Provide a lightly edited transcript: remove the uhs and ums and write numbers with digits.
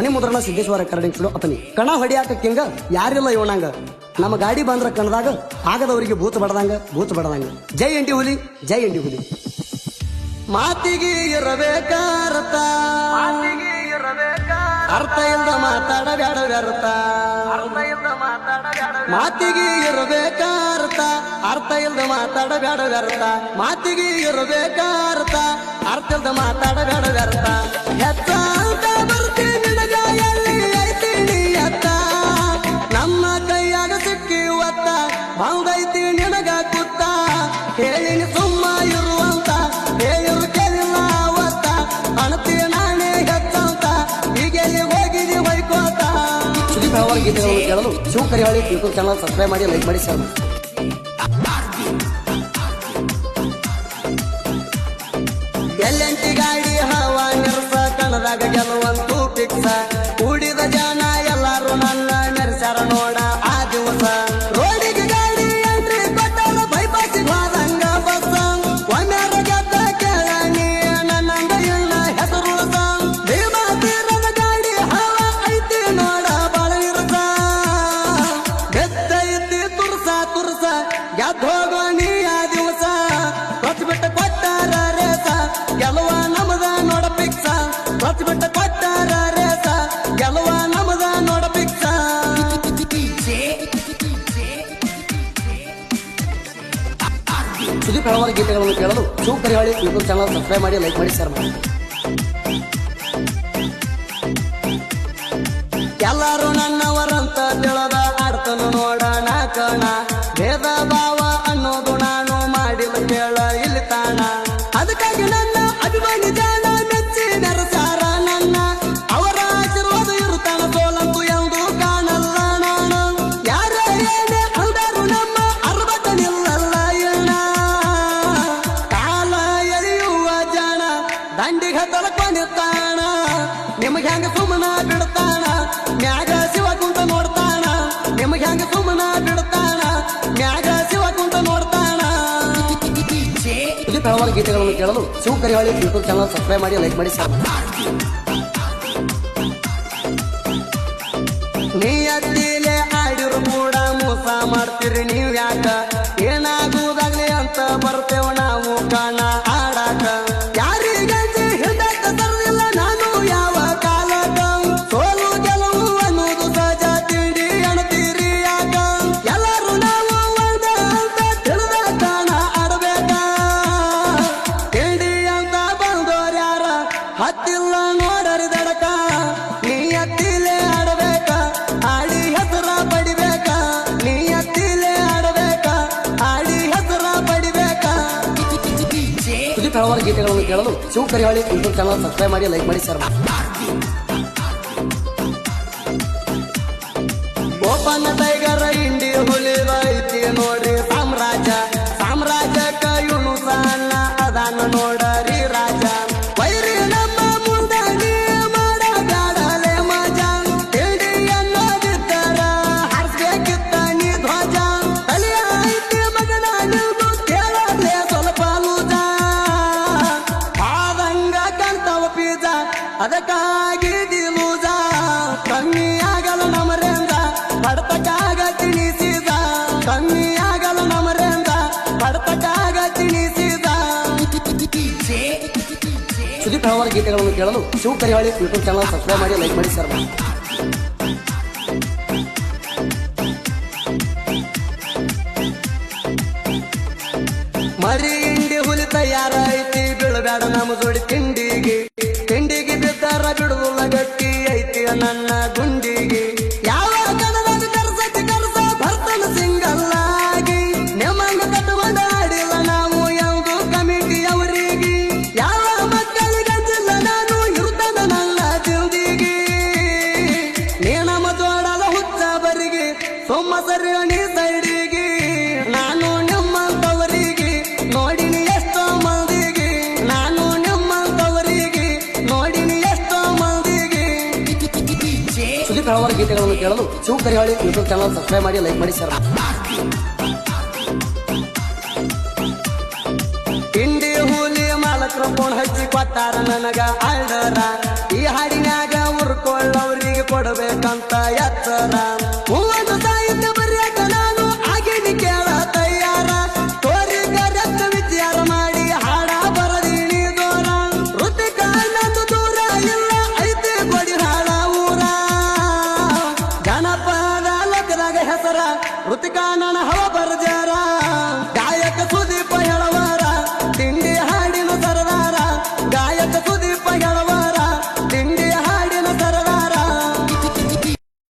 ಧ್ವನಿ ಮುದ್ರಣ ಸಿದ್ದೇಶ್ವರ ಕರಡಿ ಸುಡು ಅತನಿ ಕಣ ಹೊಡಿಯಾಕ ಕಿಂಗ ಯಾರಿಲ್ಲ ಇವನಂಗ ನಮ್ಮ ಗಾಡಿ ಬಂದ್ರ ಕಣದಾಗ ಆಗದವರಿಗೆ ಭೂತ ಬಡದಂಗ ಜೈ ಎಂಡಿ ಹುಲಿ ಜೈ ಎಂಡಿ ಹುಲಿ ಮಾತಿಗೆ ಇರಬೇಕಾರತ ಅರ್ಥ ಇಲ್ದ ಮಾತಾಡಬೇಡ ವ್ಯರ್ಥ ಮಾತಿಗೆ ಇರಬೇಕಾರ್ಥ ಅರ್ಥ ಇಲ್ದ ಮಾತಾಡಬೇಡ ವ್ಯರ್ಥ ಮಾತಿಗೆ ಇರಬೇಕಾರ್ಥ ಅರ್ಥ ಇಲ್ದ ಮಾತಾಡಬೇಡ ವ್ಯರ್ಥ ಎತ್ತ ಅಂತ ಬರ್ತೀನಿ ನಿನಗ ಎಲ್ಲಿ ಐತೀನಿ ಅತ್ತ ನಮ್ಮ ಕೈಯಾಗ ಸಿಕ್ಕಿ ಒತ್ತ ಬಂದೈತಿ ನಿನಗ ಕುತ್ತ ಹೇಳಿನಿ ಸುಮ್ಮ ಇರುವಂತ ಹೇಳಿರು ಕೇಳಿಲ್ಲ ಅವತ್ತ ಅಣತಿ ನಾನೇ ಹೆಚ್ಚಂತ ಹೀಗೆಲ್ಲಿ ಹೋಗಿದಿ ಹೊಯ್ಕೋತ ಸುದೀಪ್ ಅವರ ಗೀತೆಗಳನ್ನು ಕೇಳಲು Shiva Karihali YouTube channel subscribe ಮಾಡಿ ಲೈಕ್ ಮಾಡಿ ಶೇರ್ ಮಾಡಿ ಎಲ್ಲೆಂಟಿ ಗಾಡಿ ಹವಾ ನಿರ್ಸ ಕಣದಾಗ ಗೆಲ್ಲುವಂತೂ ಫಿಕ್ಸ ಕೂಡಿದ ಜನ ಎಲ್ಲಾರು ನನ್ನ ಮೆರೆಸ್ಯಾರ ನೋಡ ಆ ದಿವಸ ರೋಡಿಗೆ ಗಾಡಿ ಎಂಟ್ರಿ ಕೊಟ್ಟಾರ ಬೈಪಾಸಿಗೆ ಹೋದಂಗ ಬಸ್ಸ ಒಮ್ಮೆರ ಗೆದ್ದ ಕೇಳ ನೀ ನನ್ನಂಗ ಇಲ್ಲ ಹೆಸರು ಭೀಮಾ ತೀರದ ಗಾಡಿ ಹವಾ ಐತಿ ನೋಡ ಬಾಳ ಇರ್ಸ ಬೆತ್ತೈತಿ ತುರ್ಸ ಗೆದ್ದ ಹೋಗೋ ನೀ ಆ ದಿವಸ ಕೊಟ್ಬಿಟ್ಟ ಕೊಟ್ಟಾರ ರೇಸ ಗೆಲುವ ನಮದ ನೋಡ ಪಿಕ್ಸ ಕೊಟ್ಬಿಟ್ಟ ಕೊಟ್ಟಾರ ರೇಸ ಗೆಲುವ ನಮದ ನೋಡ ಪಿಕ್ಸ ಸುದೀಪ್ ಅವರ ಗೀತೆಗಳನ್ನು ಕೇಳಲು Shiva Karihali YouTube channel subscribe ಮಾಡಿ ಲೈಕ್ ಮಾಡಿ ಶೇರ್ ಮಾಡಿ ಎಲ್ಲಾರು ನನ್ನವರಂತ ತಿಳದ ಆಡ್ತನು ನೋಡೋಣ ಕಣ ಭೇದ ಭಾವ ಅನ್ನೋದು ನಾನು ಮಾಡಿಲ್ಲ ಕೇಳ ಇಲ್ಲಿ ತಾಣ ಅದಕ್ಕಾಗಿ ನನ್ನ ಅಭಿಮಾನಿ ಜನ ಮೆಚ್ಚಿ ನೆರಸಾರ ನನ್ನ ಅವರ ಆಶೀರ್ವಾದ ಇರುತ್ತಾನ ಸೋಲಂತೂ ಎಂದು ಕಾಣಲ್ಲ ನಾನು ಯಾರೇ ಏನೇ ಅಂದರು ನಮ್ಮ ಅರ್ಬತ ನಿಲ್ಲಲ್ಲ ಇಣ್ಣ ಕಾಲ ಎಳೆಯುವ ಜನ ದಂಡಿಗೆ ತಲಕೊಂಡಿರ್ತಾಣ ನಿಮಗೆ ಹೆಂಗ ಸುಮ್ಮನ ಬಿಡ್ತಾನ ಮ್ಯಾಗ ಶಿವ ಕುಂತ ನೋಡ್ತಾನ ನಿಮಗೆ ಹೆಂಗ ಸುಮ್ಮನ ಬಿಡ್ತಾನ ಮ್ಯಾಗ ಶಿವ ಕುಂತ ನೋಡ್ತಾನ ಸುದೀಪ್ ಅವರ ಗೀತೆಗಳನ್ನು ಕೇಳಲು Shiva Karihali YouTube channel subscribe ಮಾಡಿ ಲೈಕ್ ಮಾಡಿ ಶೇರ್ ಮಾಡಿ ನೀಯತ್ತಿಲೆ ಆಡಿರು ಕೂಡ ಮೋಸ ಮಾಡ್ತೀರಿ ನೀವ್ ಯಾಕ ಏನಾಗುವುದಾಗ್ಲಿ ಅಂತ ಬರ್ತೇವ ನಾವು ಕಾಣ ಆಡಾಕ ಯಾರಿಗಂಜಿ ಹಿಂದಕ್ಕ ತರಲಿಲ್ಲ ನಾನು ಯಾವ ಕಾಲಕ ಸೋಲು ಗೆಲುವು ಅನ್ನೋದು ಸಹಜ ತಿಂಡಿ ಅಣತೀರಿ ಯಾಕ ಎಲ್ಲರೂ ನಾವು ಒಂದ ಅಂತ ತಿಳಿದ ಕಾಣ ಆಡಬೇಕ ತಿಂಡಿ ಅಂತ ಬಂದೋರ್ಯಾರ ಹತ್ತಿಲ್ಲ ನೋಡರಿ ದಡಕ ನೀ ಎತ್ತಿಲೆ ಆಡಬೇಕ ಆಡಿ ಹೆಸರ ಪಡಿಬೇಕ ನೀ ಎತ್ತಿಲೆ ಆಡಬೇಕ ಆಡಿ ಹೆಸರ ಪಡಿಬೇಕ ಸುದೀಪ್ ಅವರ ಗೀತೆಗಳನ್ನು ಕೇಳಲು Shiva Karihali YouTube channel subscribe ಮಾಡಿ ಲೈಕ್ ಮಾಡಿ ಶೇರ್ ಮಾಡಿ ಓಪನ್ ಟೈಗರ್ ಇಂಡಿ ಹುಲಿ ಐತಿ ನೋಡ್ರಿ ಸಾಮ್ರಾಜ್ಯಕ್ಕ ಇವನು ಸಣ್ಣ ಅದಾನ ನೋಡರಿ ರಾಜ ವೈರಿ ನಮ್ಮ ಮುಂದ ನೀ ಮಾಡಗಾಡಲೆ ಮಜ ತಿಂಡಿ ಅನ್ನೋದಿದ್ದರ ಹರ್ಸ್ಬೇಕಿತ್ತ ನೀ ಧ್ವಜ ತಲೆಯ ಐತಿ ಮಗನ ನೀವು ಕೇಳಲೆ ಸ್ವಲ್ಪ ಲೂಜ ಆದಂಗ ಕಂತವ ಪೀಜ ಅದಕ್ಕಾಗಿ ದಿಲೂಜ ಕಮ್ಮಿ ಆಗಲ್ಲ ನಮರೆಂದ ಬಡತಕ್ಕಾಗ ತಿಣಿಸಿದ ಕಮ್ಮಿ ಆಗಲ್ಲ ನಮರೆಂದ ಬಡತಕ್ಕಾಗ ತಿಣಿಸಿದ ಸುದೀಪ್ ಅವರ ಗೀತೆಗಳನ್ನು ಕೇಳಲು Shiva Karihali YouTube channel subscribe ಮಾಡಿ ಲೈಕ್ ಮಾಡಿ ಶೇರ್ ಮಾಡಿ ಮರಿ ಇಂಡಿ ಹುಲಿ ತಯಾರ ಐತಿ ಬೀಳಬೇಡ ನಮ್ಮ ಜೋಡಿ ತಿಂಡಿಗೆ ಬಿದ್ದಾರ ಬಿಡುವುಲ್ಲ ಗಟ್ಟಿ ಐತಿ ನನ್ನ ಗುಂಡಿಗೆ ಯಾವ ಕಣದಾಗ ಕರ್ಸ ಭರ್ತನ ಸಿಂಗಲ್ಲಾಗಿ ನಿಮ್ಮಂಗ ಕಟ್ಟುಕೊಂಡ ಆಡಿಲ್ಲ ನಾವು ಯಾವುದು ಕಮಿಟಿ ಅವರಿಗೆ ಯಾವ ಮಕ್ಕಳಿಗಂಜಿಲ್ಲ ನಾನು ಇರುತ್ತಾನ ನನ್ನ ಜಿಂದಿಗೆ ನೀ ನಮ್ಮ ಜೋಡಲ ಹುಚ್ಚ ಬರಿಗೆ ಸೊಮ್ಮ ಸರಿಯಣಿ ಸೈಡಿಗೆ ನಾನು ನಿಮ್ಮಂತವರಿಗೆ ನೋಡಿನಿ ಎಷ್ಟೋ ಮಂದಿಗೆ ನಾನು ನಿಮ್ಮಂತವರಿಗೆ ನೋಡಿನಿ ಎಷ್ಟೋ ಮಂದಿಗೆ ಸುದೀಪ್ ಅವರ ಗೀತೆಗಳನ್ನು ಕೇಳಲು Shiva Karihali YouTube channel subscribe ಮಾಡಿ ಲೈಕ್ ಮಾಡಿ ಶೇರ್ ಮಾಡಿ ಇಂಡಿ ಹುಲಿ ಮಾಲಕರ ಫೋನ್ ಹಚ್ಚಿ ಕೊಟ್ಟಾರ ನನಗ ಆರ್ಡರ ಈ ಹಾಡಿನ್ಯಾಗ ಉರ್ಕೊಳ್ಳವ್ರಿ ಕೊಡಬೇಕಂತ ಎತ್ತರ ಹೂವನ್ನು ಸಾಹಿತ್ಯ ಬರ್ಯಾಕ ನಾನು ಆಗೇನಿ ಕೇಳ ತಯ್ಯಾರ ತೋರಿಗರತ್ತ ವಿಚಾರ ಮಾಡಿ ಹಾಡ ಬರದೀನಿ ದೂರ ಋತಿಕ ನಂದು ದೂರ ಇಲ್ಲ ಐತೆ ಕೊಡಿ ಹಾಳ ಊರ ಜನಪದ ಲೋಕದಾಗ ಹೆಸರ ಋತಿಕ ನನ್ನ ಹವ ಬರ್ಜ